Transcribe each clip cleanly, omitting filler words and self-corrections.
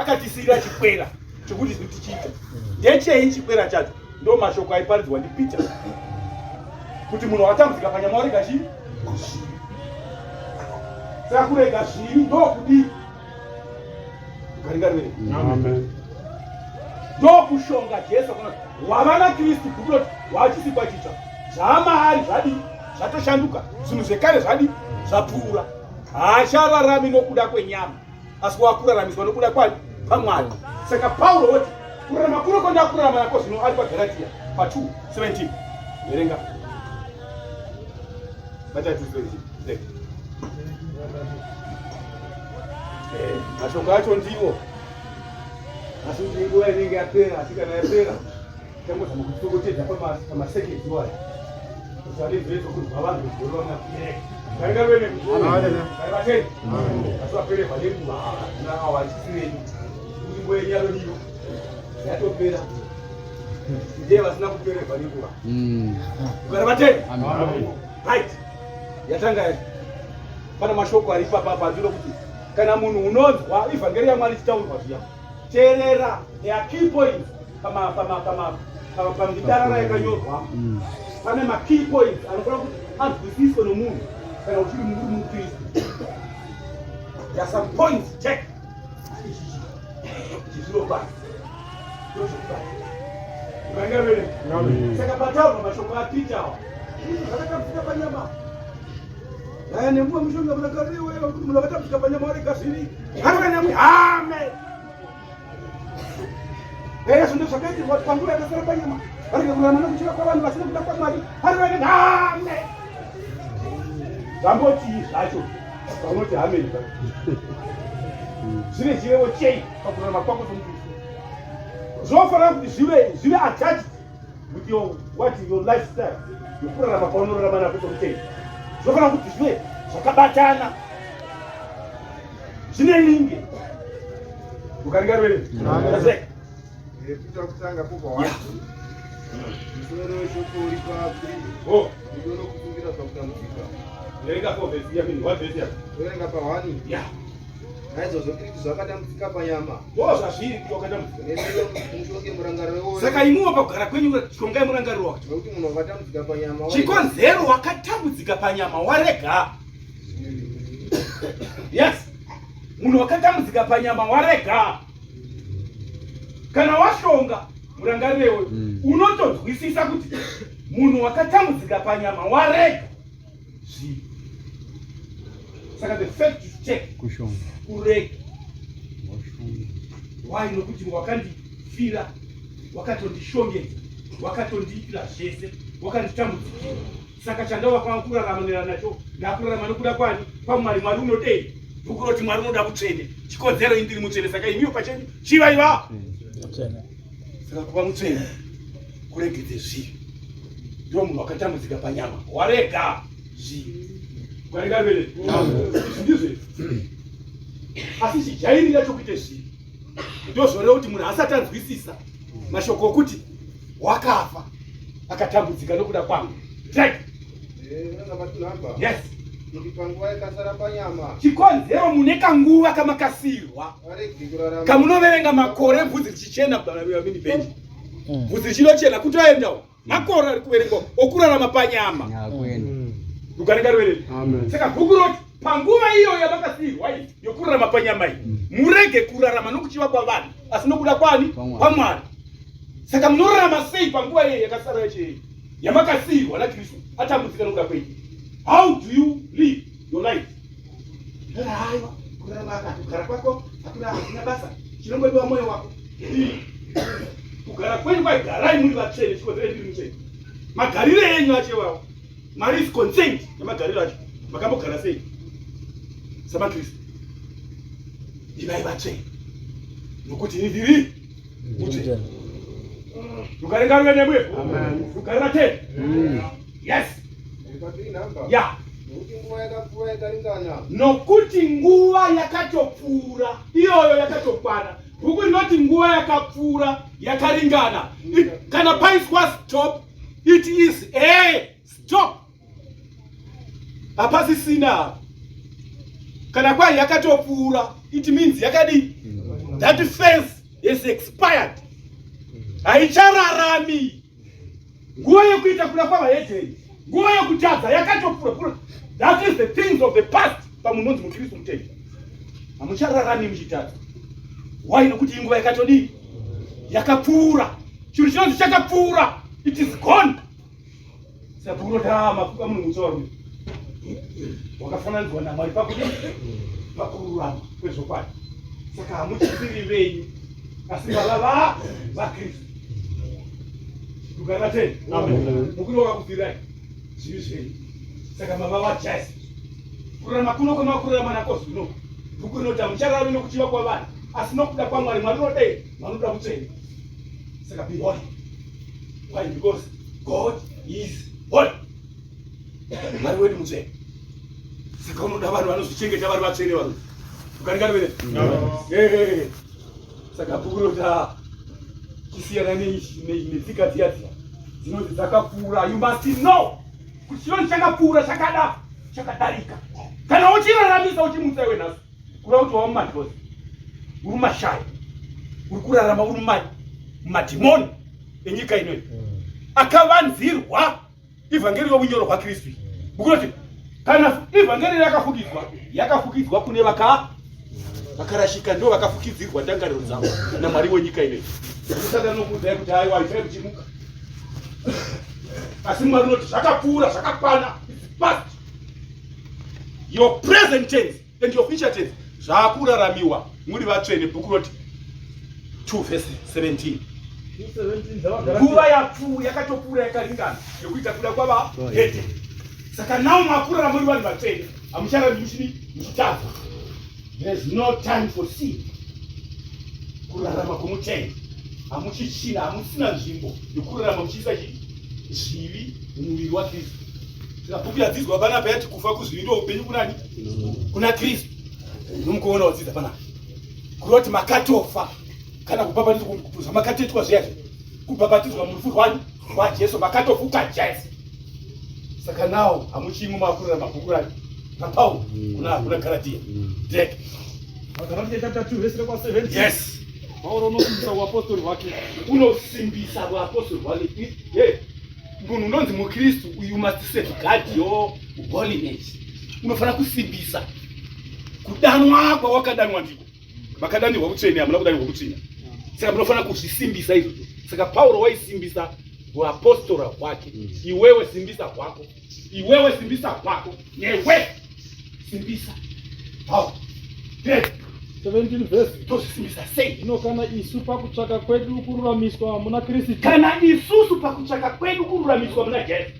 akatisira chikwera chokuti tichiita ndechei chikwera chacho ndo mashoko aiparidzwa ndiPeter kuti munhu watambudzika panyama warega chii saka kurega zvivi ndokudii ukaringarire ndokushonga Jesu wavana Kristu kuti wachisikwa chicha zvamahari zvadi zvatoshanduka zvinhu zvekare zvadi zvapfuura haachararami nokuda kwenyama asi wakuraramiswa nokuda kwani paMwari. Saka Paulo woti kurarama kuno konda kurarama nako zvino ari paGalatia pa2:17 verenga bata 2:17 mashoko acho ndiwo asi nguva inenge yapera asi kana yapera tangozama kutokotedza pamasekendi wayo kusarizvezo kuti vavanhu vezoro vamakereka karinga vene kaivatei asi vapererwa nenguva nawachisirei kuti nguva yenyaro iyo yatopera ndiye vasina kupererwa nenguva ukarivatei right yatanga pana mashoko ari papapa andiro kuti kana munhu unonzwa ivhangeri yaMwari ichitaurwa zviya teerera key points pamitarara yakanyorwa pane makey points anofana kuti anzwisiswe nomunhu kana uchiri muri muKristu. There are some points check chizvinobasa ukangarere saka pataurwa mashoko aPeter awa zvakatambudzika panyama aya nemuva mushonga munakariwe kuti munhu akatambudzika panyama warega zvivi harikanyamwe amen Yesu ndo zvakaitirwa kuti panguva yakasara panyama varege kurarama nokuchiva kwavanhu vasina kuda kwaMwari harikanyamwe amen zvamboti zvacho vanoti amen zvine chirevo chei pakurarama kwako somuKristu zvofanira kuti zvive attached with your lifestyle yokurarama kwaunorarama nako somuKristu zvofanira kuti zvive zvakabatana zvine linge ukaringarwere Peter kutanga popa wacho musoro weshoko uri pa3 ndidono kutungira pakutambudzika verenga vhesi yamini wavhesi yacho verenga pa1 naizvozvo Kristu zvakatambudzika panyama zvazviri kuti wakatambudzika mushonge murangariro wose. Saka imwe pakugara kwenyu shongai murangariro wacho nokuti munhu wakatambudzika panyama chikonzero wakatambudzika panyama warega yes munhu wakatambudzika panyama warega kana washonga murangariro unotozwisisa kuti munhu wakatambudzika panyama warega zvivi. Saka the fact to check kushonga kurega why nokuti wakandifira wakatondishongedza wakatondiitira zvese wakanditambudzikira saka chandava kwangu kuraramanira nacho ndakurarama nokuda kwani paMwari. Mwari unodei ukuroti Mwari unoda mutsvene chikonzero indiri mutsvene saka imiwo pachenyu chivaiva saka kuva mutsvene kuregedze zvivi ndo munhu wakatambudzika panyama warega zvivi kukaringa vere ndizve asi chijairira chokuite zvivi ndozvoreva kuti munhu asati anzwisisa mashoko okuti wakafa akatambudzika nokuda kwangu right yes panguva yakasara panyama chikonzero mune kanguva kamakasirwa kamunoverenga makore bvudzi richichena mini benji bvudzi richinochena kuti aendawo makore ari kuverengwa okurarama panyama ukaringa rivereri saka bhuku roti panguva iyo yamakasirwa iyi yokurarama panyama iyi murege kurarama nokuchiva kwavanhu asi nokuda kwani paMwari. Saka munorarama sei panguva iyo yakasara yechei yamakasirwa naKristu atambudzika nokuda kwenyu? How do you live your life? Haiwa kurarama akati kugara kwako hakuna basa chinongodiwa mwoyo wako kugara kwenyu kwaigarai muri vatsvene chikonzero ndiri mutsvene magarire enyu achewawo Mwari is concerned nemagariro acho makambogara sei samaKristu ivai vatsvene nokuti ndiri mutsvene ukarenga ruvenemwe ukareva 10 yes yeah nokuti nguva yakatopfuura iyoyo yakatokwana. Bhuku rinoti nguva yakapfuura yakaringana. Kana paiswa stop it is a stop. Hapasisina kana kwai yakatopfuura it means yakadi That faith is expired. Haichararami. Nguva yekuita kuna kwavahedheni, nguva yekutadza yakatopura. That is the things of the past. Pamunonzi muKristu mutenda. Hamuchararami muchitadza. Why? Nokuti inguva yakatodii? Yakapura. Chinhu chinonzi chakapura. It is gone. Sapurota mafuka munhu mutsoro. Wakafananidzwa naMwari pakururama kwezvokwadi. Saka hamuchisiri venyu, asi vava vaKristu. Tukanateni. Amen. Mukuru wakakufirai zvivi zvenyu. Saka mava vaJesu. Kurarama kuno kwamakurarama nako zvino. Bhuku rinoti hamuchararami nokuchiva kwavanhu, asi nokuda kwaMwari. Mwari unodei? Vanoda kutsvena. Saka be holy. Why? Because God is holy. Mwari wedu mutsvene. Saka unoda vanhu vanozvichengeta vari vatsvene vanhu. Ukaringana vene? Saka bhuku rinoti chisiyana netsika dziya dzinoti dzakapfuura. You must know kuti chinonzi chakapfuura chakadarika. Kana uchiraramisa uchimutsa iwe nhasi, kureva kuti wava mumadhozi, uri mashaya, uri kurarama uri mumadhimoni enyika inoyi. Akavanzirwa ivhangeri younyoro hwaKristu. Bukunoti kana ivhangeri yakafukidzwa kune vakarashika, ndo vakafukidzirwa ndangariro dzavo naMwari wenyika inoyi. Saka nokuudzai kuti haiwa haifai kuchimuka. Asi Mwari unoti zvakapfuura, zvakakwana. It's past. Your present tense and your future tense zvakuraramiwa muri vatsvene. Bhuku roti 2:17. Nguva yakatopfuura yakaringana yokuita kuda kwavahedheni. Saka nawo makurarama muri vanhu vatsvene, hamuchararami muchitadza. There is no time for sin. Kurarama kwomutende hamuchichina, hamusina nzvimbo yokurarama muchiisa zvivi mumuviri waKristu. Saka bhuku yadzidzwa panapa yati kufa kuzvivi ndo upenyu kunani? Kuna Kristu. Nomukuona wadzidza panapa kuroti makatofa kana kubhabhatidzwa kupuza makatoitwa zviyazvo, kubhabhatidzwa murufu rwaJesu, makatofuka Jesu. Saka nawo hamuchimwe makurarama bhuku raPauro kuna Galatia. Direct. Chapter 2:7. Yes. Pauro unosimbisa uapostoli hwake. Unosimbisa uapostoli hwake. Munhu unonzi muKristu, you must safeguard your holiness. Unofanira kusimbisa kudanwa kwawakadanwa ndiko. Makadanirwa kutsvene, hamuna kudanirwa kutsvina. Saka munofanira kuzvisimbisa izvozvo. Saka Pauro waisimbisa uapostoli hwake. Iwewe simbisa hwako. Iwewe simbisa hwako. Newe simbisa. Pauro. 17 verse. Tozvisimbisa sei? Zvino kana isu pakutsvaka kwedu kururamiswa muna Kristu. Kana isusu pakutsvaka kwedu kururamiswa muna Jesu.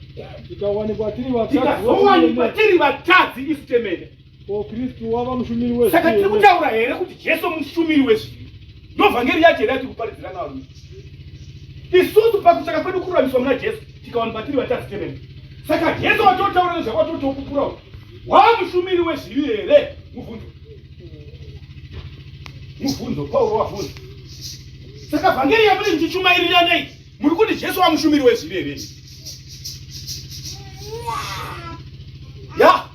Tikawanikwa tiri vatadzi isu temene. Ko Kristu wava mushumiri wezvivi. Saka tiri kutaura here kuti Jesu mushumiri wezvivi. Ndo vhangeri yacho here yatikuparidzira navanhu. Isusu pakutsvaka kwedu kururamiswa muna Jesu tikawanikwa tiri vatadzi temene. Saka Jesu watotaura nezvakatotokupura. Wava mushumiri wezvivi here? Mubvunzo Pauro wabvunza. Saka vhangeri yamuri muchichumairira nei? Muri kuti Jesu wamushumiri wezvivi here? Ya,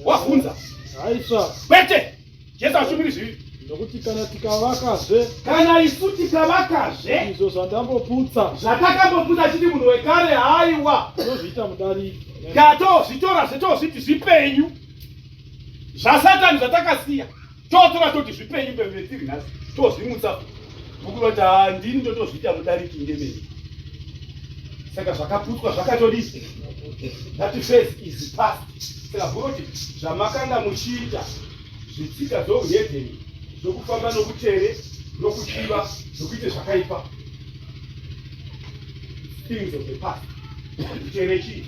wabvunza. Haisva. Kwete, Jesu ashumiri zvivi. Nokuti kana tikavakazve, kana isu tikavakazve izvo zvandamboputsa, zvatakamboputsa chiti munhu wekare haiwa tozviita mudari. Tozvitora tozviti zvipenyu zvasatani zvatakasiya, totora toti zvipenyu mberi tiri nhasi, tozvimutsa. Bhuku roti handini totozviita mudariki ndemene. Saka zvakaputswa zvakatodii? That faith is past. Saka bhuku roti zvamakanga muchiita zvitsika dzokuhedheni, zvokufamba nokutere, nokuchiva, nokuita zvakaipa, things of the past. Kutere chii?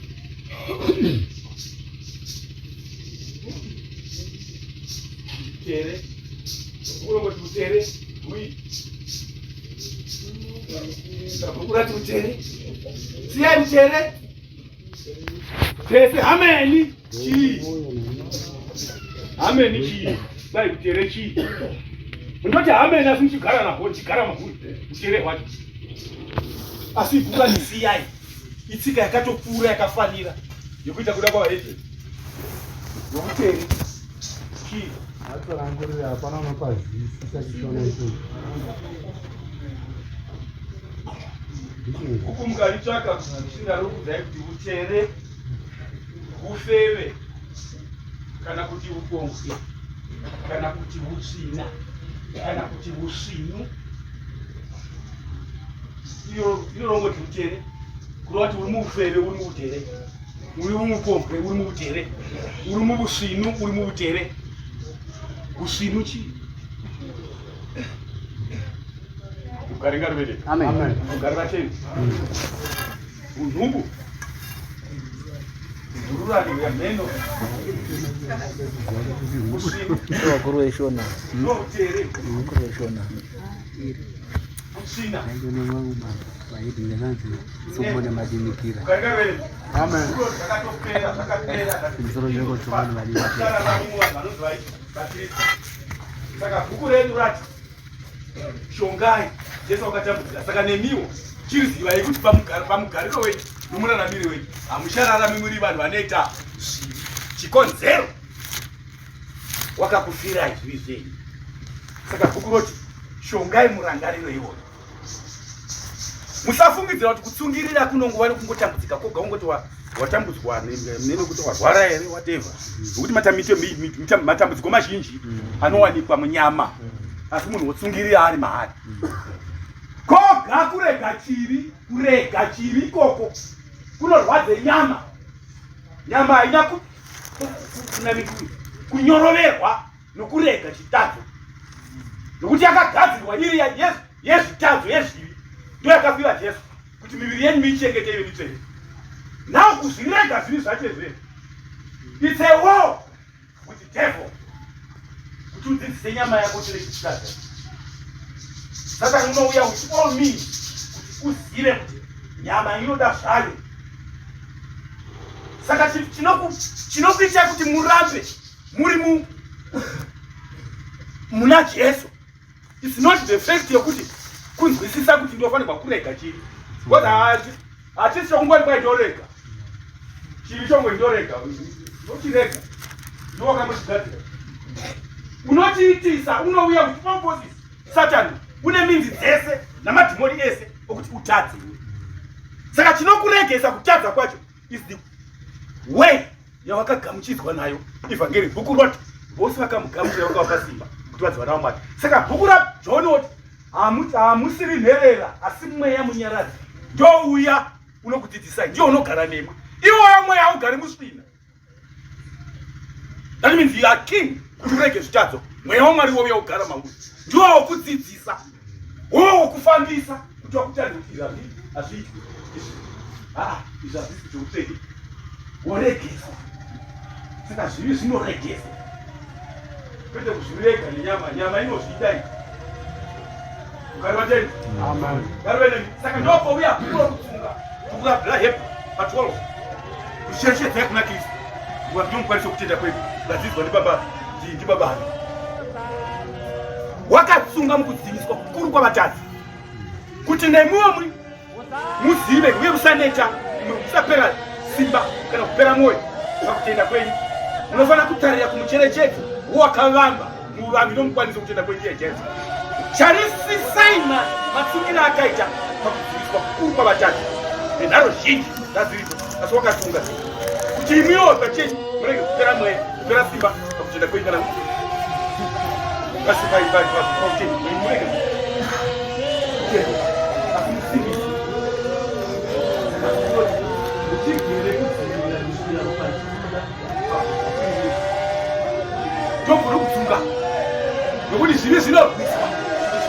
Kutere. Unongoti kutere, urati kutere. Siyai kutere. Pese hameni chii? Hameni chii? Dai kutere chii? Ndoti hameni asi muchigara naho, chigara mahuri. Kutere wacho. Asi bhuka ni siyai. Itsika yakatopfuura yakafanira yokuita kuda kwavahedheni. Nokutere chii? Atorangurira hapana unopazivisa chiona icho. Huku mkalitsvaka kusvika rokudai kuti utere, ufeve, kana kuti ukonge, kana kuti utsvina, kana kuti usvinu. Iyo rongoti utere, kureva kuti uri muufeve uri muutere, uri mumukonge uri muutere, uri mubusvinu uri muutere. Usvinu chii? Ukaringa rwede. Amen. Ukarira cheni. Unhubu. Ururani ya meno. Usvinu. Wakuru weshona. No utere. Wakuru weshona. Usvina. Ndio ni wangu baidi ndanzi somone madinikira. Ukaringa rwede. Amen. Takatopera. Mzoro yoko somone madinikira. Saka bhuku redu rati shongai Jesu wakatambudzika. Saka nemiwo chiriziva kuti pamugariro wenyu nomuraramiro wenyu hamuchararami muri vanhu vanoita chikonzero. Wakakufirai zvivi zvenyu. Saka bhuku roti shongai murangariro iwoyo. Musafungidzira kuti kutsungirira kunongova nokungotambudzika koga ungoti watambudzwa nekuti warwara here whatever. Nokuti matambudziko mazhinji anowanikwa munyama, asi munhu wotsungirira ari mahari. Koga kurega chivi ikoko kunorwadze nyama. Nyama haina kunyoroverwa nokurega chitadzo, nokuti yakagadzirwa iri yezvitadzo yezvivi. Ndo yakapiwa Jesu kuti miviri yenyu muichengete ive mitsvene. Now kuzvirega zvivi zvacho izvezvi, it's a war with the devil kuti udzidzise nyama yako chiri chitadza. Saka unouya with all means kuti uzive kuti nyama inoda zvayo. Saka chinokuita kuti murambe muri muna Jesu, it's not the fact yokuti kunzwisisa kuti ndofanirwa kurega chivi. Ngoda hatisi chokungwani kwaidorega chivi chongo indorega nochirega ndowakamuchigadzira. Unochiitisa unouya kuti opposite Satani une minzi dzese namadhimoni ese okuti utadze. Saka chinokuregesa kutadza kwacho is the way yawakagamuchidzwa nayo evhangeri. Bhuku roti vose vakamugamuchira vanga vakasimba kuti vadziva navo Mwari. Saka bhuku raJohn oti hamusiri nherera asi mweya munyaradzi ndouya unokudzidzisai, ndiyo unogara nemwe. Iwoyo mweya haugari musvina. That means you are king kuti urege zvitadzo. Mweya waMwari wouya kugara mauri, ndiwo wokudzidzisa, wowo wokufambisa kuti wakutadza kuti izvi hazviitwi. Izvi hazvisi zveupenyu, woregesa. Saka zvivi zvinoregesa, kwete kuzvirega nenyama. Nyama inozviita ukarivateni. Amen. Saka ndopouya bhuku rokutsunga, bhuku raBrahebha pa12 kucherechedzai kuna Kristu. Ndio mukwanisa kutenda kwedu kudzidzwa ndibaba hano. Wakatsunga mukudziviswa kukuru kwavatadzi kuti nemuwo muzive uye musaneta, musapera simba kana kupera mwoyo pakutenda kwenyu. Munofanira kutarira kumucherechedzo wowakavamba muvambi nomukwanisa kutenda kwenyu Jesu. Charisisai matsungiro akaita pakudziviswa kukuru kwavatadzi nenharo zhinji dzaziripo, asi wakatsunga kuti imiwo pachenyu murege kupera mweya, kupera simba pakutenda kwenyu kana ndokuri kutsunga nokuti zvivi zvinorwiswa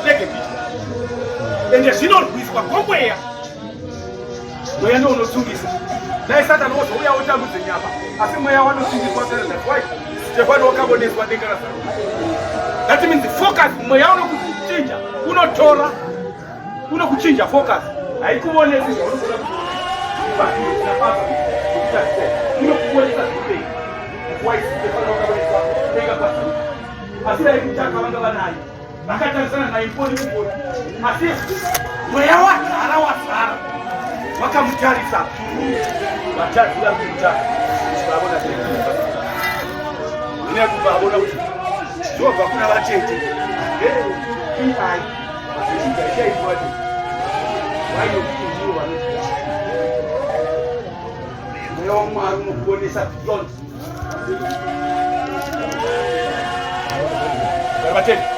zvirege kuitwa, ende zvinorwiswa kwomweya. Mweya ndiwo unotsungisa. Dai Satani wozouya otambudze nyama, asi mweya wanosungiswa. Stefano wakaboneswa denga raZaroma. That means focus. Mweya unokuchinja, unotora, unokuchinja focus. Haikuonesi zvaunofuna unokuonesa zveupenyu. Stefano wakaboneswa denga raZaroma, asi daikuchaka vanga vanayo vakatarisana naye mboni kumboni, asi mweya wagara wazara wakamutarisa. Vatadzi vari kumutara vavona nekubva vavona kuti zvobva kuna vatete ai chigaishaizwati wainokutindiwa mweya wamwari unokuonesa beyond vatete